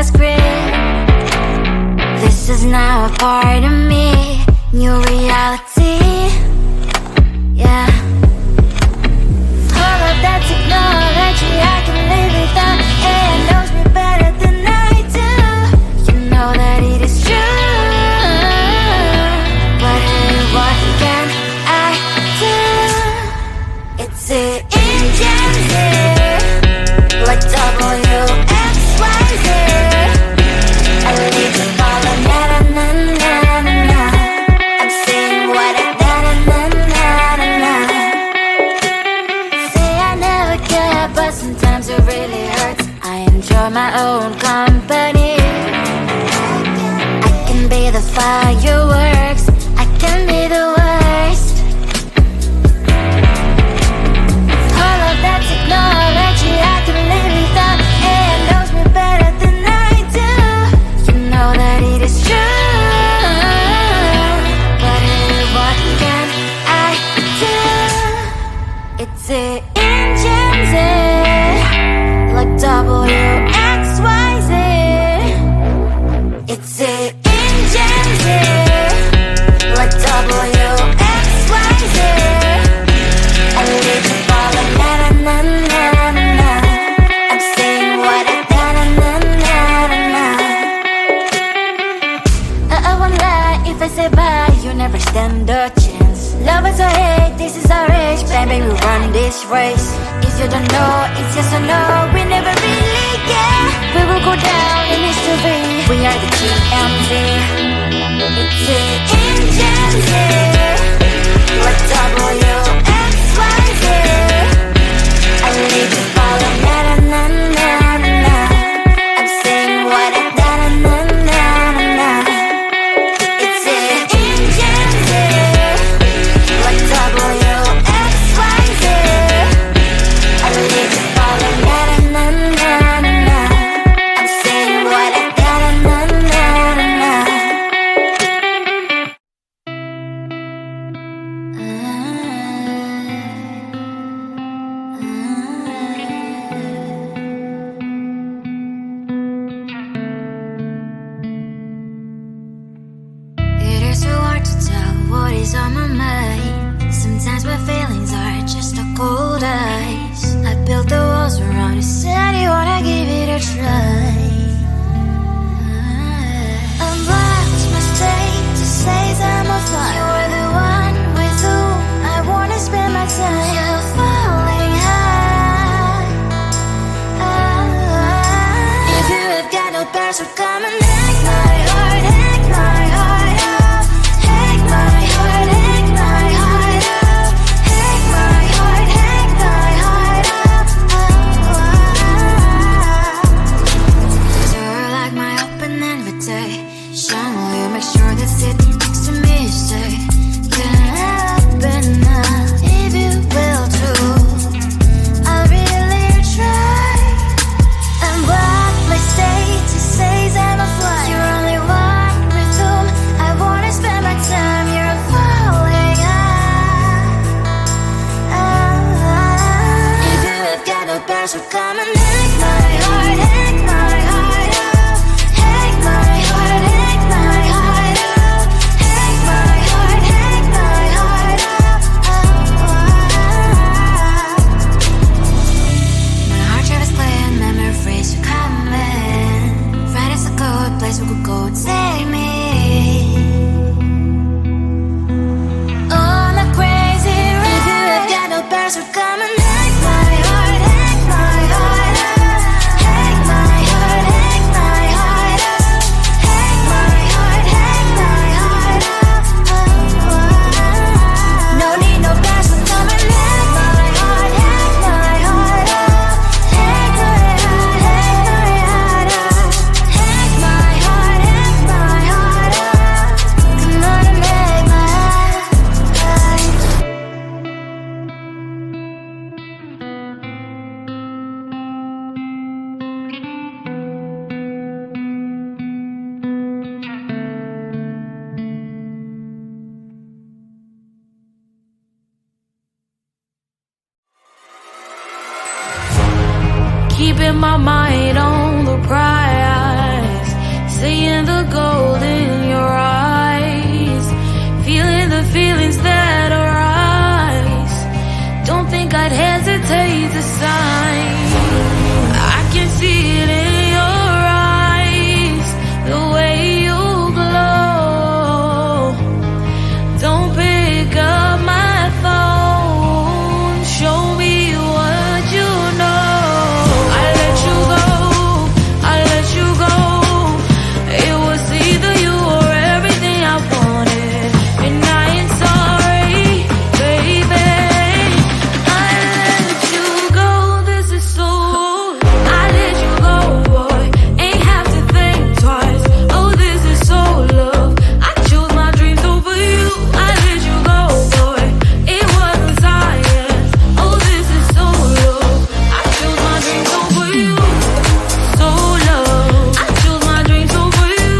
the script. This is now a part of me, new reality. Yeah. All of that technology I can live without. AI knows me better than I do. You know that it is true. But hey, what can I do? It's the engines here, like WXYZ. I need to follow na-na-na-na-na-na. I'm saying what I na-na-na-na-na. Say I never care, but sometimes it really hurts. I enjoy my own company. I can be the fireworks, I can be the worst. All of that technology I can live without. AI knows me better than I do. You know that it is true. But hey, what can I do? It's the engines, like WXYZ. It's the engines, like WXYZ. I need to follow na-na-na-na-na-na. I'm saying what I na-na-na-na-na. I won't lie if I say bye, you never stand a chance. Love is or hate, this is our age, baby, we run this race. If you don't know, it's yes or no, we never really care. We will go down in history, we are the TMZ. It's the engines here, like WXYZ. I need to follow na-na-na-na-na-na. I'm saying what I na-na-na-na-na. It's the engines here, like WXYZ. I need to follow na-na-na-na-na-na. I'm saying what I na-na-na-na-na. It is so hard to tell what is on my mind. Sometimes my feelings are just a cold ice. I built the walls around it, said you wanna give it a try. I'm lost, mistake to say I'm a fly. You're the one with whom I wanna spend my time. You're falling high. If you have got no bears, so come and hack my heart, hack my heart out. Hack my heart, hack my heart out. Hack my heart, hack my heart out. You're like my open invitation. Will you make sure that sitting next to me say, can happen now, if you will too. I'll really try. And what my state to say I'm a fly. You're only one with whom I wanna spend my time. You're falling high. If you have got no bears, so come and hack my heart, hack my heart out. Hack my heart, hack my heart out. the gold in your eyes, feeling the feelings that arise. Don't think I'd hesitate to sign. I can see it in your eyes, the way you glow. Don't pick up my phone, show me what you know. I let you go, I let you go. It was either you or everything I wanted, and I ain't sorry, baby. I let you go, this is so. I let you go, boy, ain't have to think twice. Oh, this is so love. I chose my dreams over you. I let you go, boy, it wasn't science. Oh, this is so love. I chose my dreams over you. So love. I chose my dreams over you.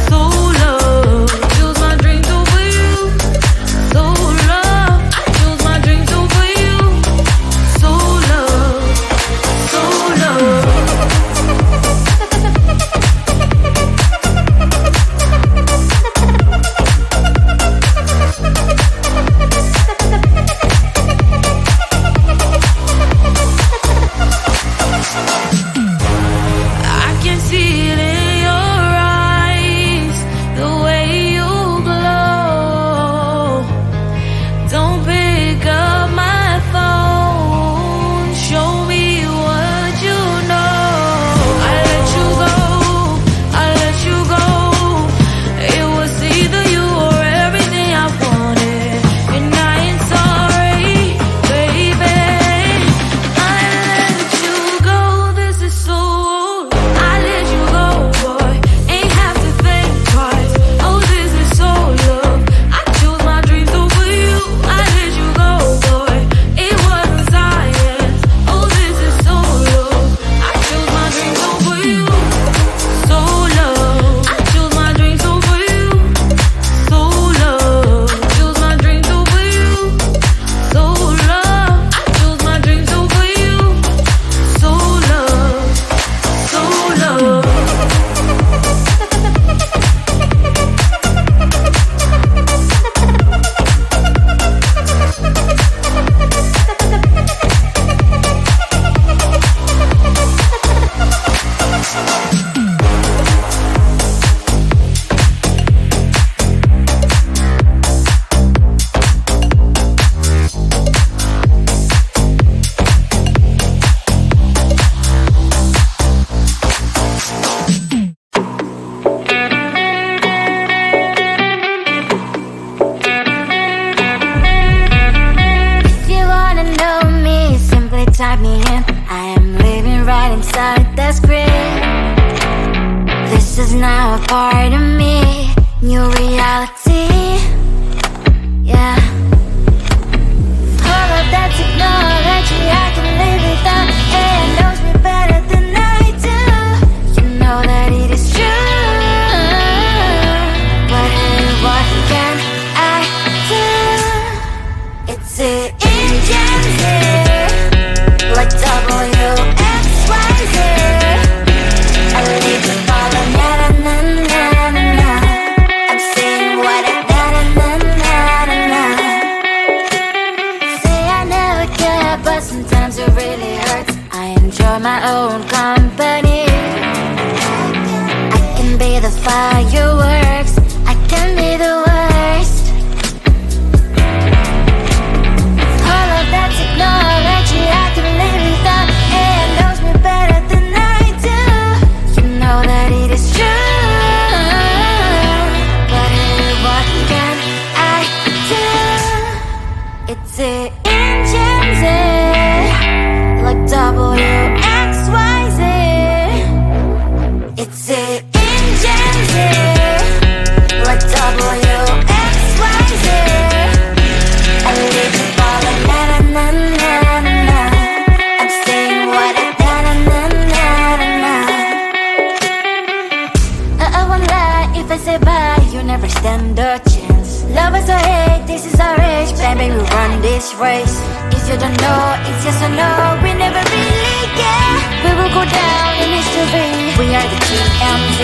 So love. Chose my dreams over you. So love. I chose my dreams over you. So love. So love. I can see it in your eyes, the way you glow. Don't pick up my phone, show me what you know. I let you go, I let you go. It was either you or everything I wanted, and I ain't sorry, baby. I let you go, this is so. I let you go, boy, ain't have to think twice. Oh, this is so love. I chose my dreams over you. I let you go, boy, it wasn't science. Oh, this is so love. I chose my dreams over you. So love. I chose my dreams over you. So love. Chose my dreams over you. So love. I chose my dreams over you. So love. So love. If you wanna know me, simply type me in. I am living right inside the screen. This is now a part of me, new reality. Yeah. All of that technology I can live without. It knows me better than I do. You know that it is true. But hey, what can I do? It's the engines here, like WXYZ. I need to follow, na na na na na na. I'm saying what I na na na na na na. Say I never care, but sometimes it really hurts. I enjoy my own company. I can be the fireworks, I can be the worst. All of that technology I can live without. It knows me better than I do. You know that it is true. But hey, what can I do? It's the engines, like WXYZ. It's the engines, like WXYZ. I need to follow, na na na na na na. I'm saying what I na na na na na na. I won't lie if I say bye, you never stand a chance. Love us or hate, this is our age, baby, we run this race. If you don't know, it's yes or no, we never really care. We will go down in history, we are the TMZ.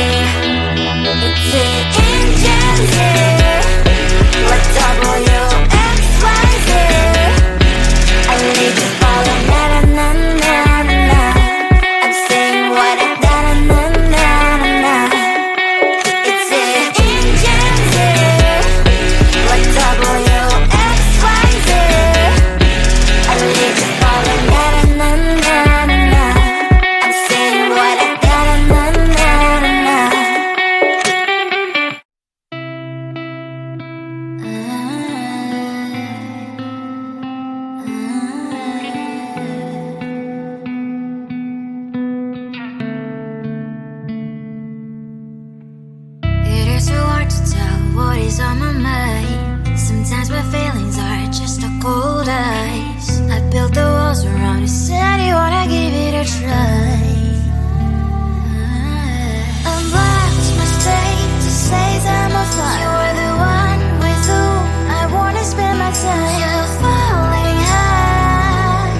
what is on my mind. Sometimes my feelings are just a cold ice. I built the walls around you, said you wanna give it a try. I've watched my state to say I'm a fly. You're the one with whom I wanna spend my time. You're falling high.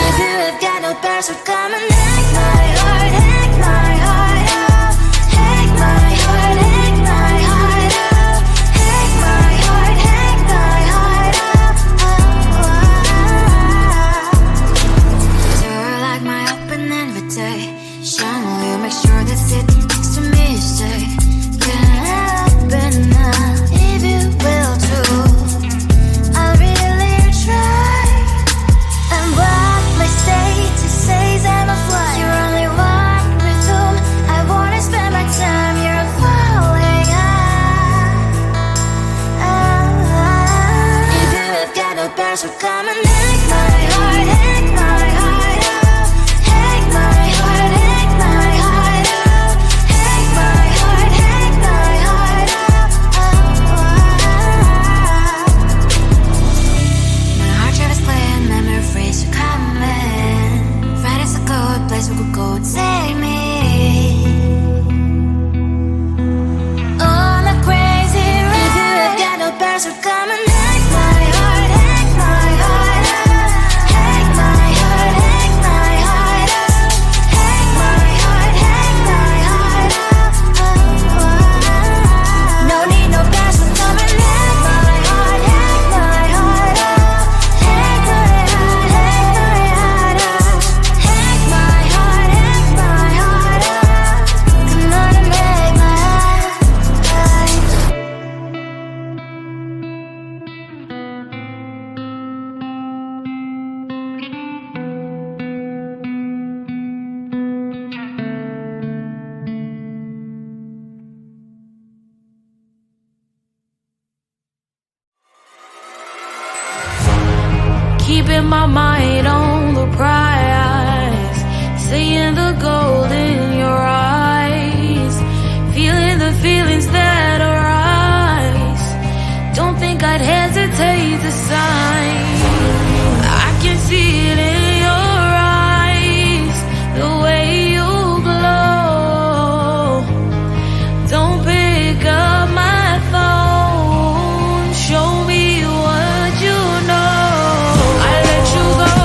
If you have got no bears, so come and hack my heart, hack my heart out. Hack my heart, hack my heart out. Hack my heart, hack my heart out. You're like my open invitation. Will you make sure that sitting next to me you say, can happen now, if you will too. I'll really try. And what my state to say I'm a fly. You're only one with whom I wanna spend my time. You're falling high. If you have got no bears, so come and hack my heart, hack my heart out. Hack my heart, hack my heart out. Hack my heart, hack my heart out. My heart drive is clear and memory freeze, you're coming. Friday's a good place we could go, take me on a crazy ride. If you have got no bears, so come and hack my heart, hack my heart out. Hack my heart, hack my heart out. Hack my heart, hack my heart out. No need no bears, so come and hack my heart, hack my heart out. Hack my heart, hack my heart out. Hack my heart, hack my heart out. Come on and make my heart. Keeping my mind on the prize, seeing the gold in your eyes, feeling the feelings that arise. Don't think I'd hesitate to sign. I can see it in your eyes, the way you glow. Don't pick up my phone, show me what you know. I let you go.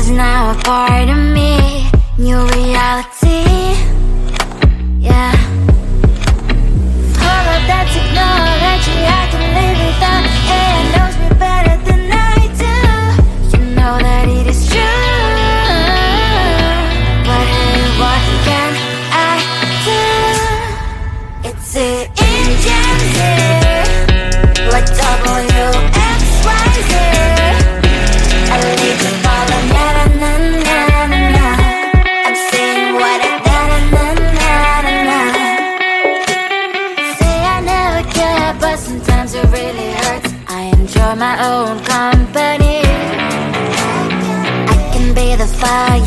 is now a part of me. New reality, yeah. All of that technology I can live without. AI knows me better than I do. You know that it is true. But hey, what can I do? It's the engines here, like WXYZ. I need to follow, na na na na na. I'm saying what I na. Say I never care, but sometimes it really hurts. I enjoy my own company. I can be the fire